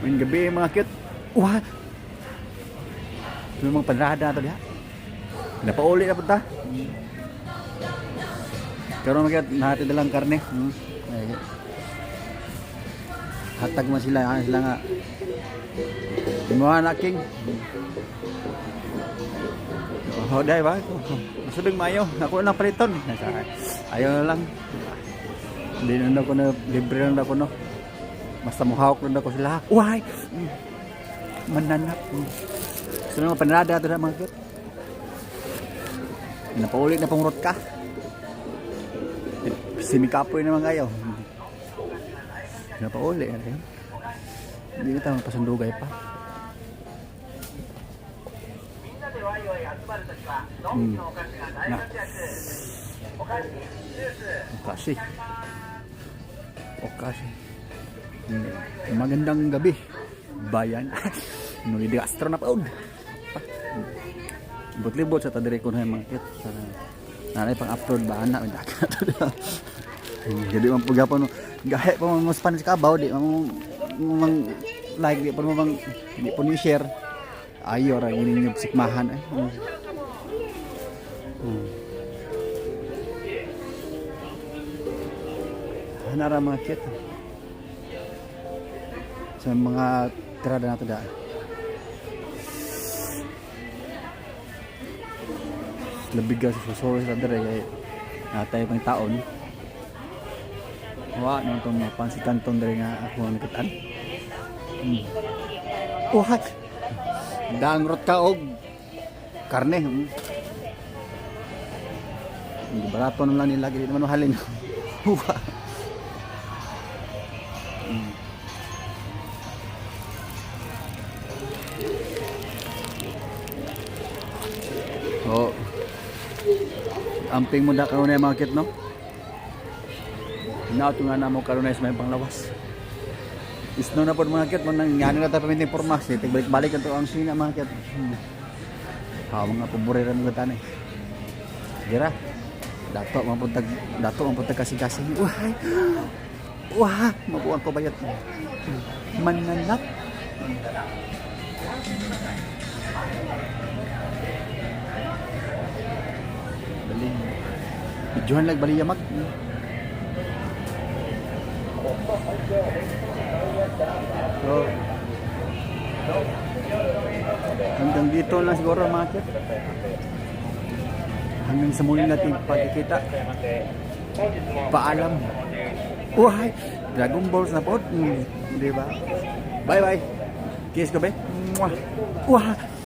May gabi mga cute. Wah. May mga panrada to diha. Napauli na punta. Karon mga cute, nahatid na lang karne. Ay, hatag man sila, sila nga. Imuha na king. Oh, dai ba? Masudog mayo. Ako na paliton. Ayaw na lang. Hindi na ako na libre lang ako no. Basta muhawak lang ako sila. Uy! Mananap. Gusto na panrada ito na mga kit. Napaulit na pangrot ka. Simikapoy naman kayo. Napaulit. Hindi na tayo pasundugay pa. Na. Okasi. Okasi. Magandang gabi. Bayan. Nung hindi astro na paod. Libot-libot sa tadiri ko na yung mga kit. Nanay pang upload ba anak. Jadi mampugapon. Gahe pa mo span sa kabaw. Di mo like. Di pa mo bang di po ni share. Ayo ra gini yung sikmahan. Hanara mga kit. Sa mga tirada nato daan. Lebih gas susur sa dere kay natay pang taon. Wa nang tong pansitan tong dere nga ako nikutan. What? Dangrot ka og karne. Barato na lang nila gid naman halin. Oh. Amping mo da karon na market no. Hinato nga na mo karon na may panglawas. Isno na pod market man nang ngani na ta paminting pormasy tigbalik-balik ato ang sina market. Ha mga paborera mo tanay. Gira. Dato man puntag kasi-kasi. Wah, mabuang ko bayat. Mananap. Baling. Ijuhan lang bali yamag. So, hanggang dito lang siguro market. Hanggang sa muli natin pagkikita. Paalam. Uy! Dragon Balls na po. Di ba? Bye bye. Kiss ko ba? Wah!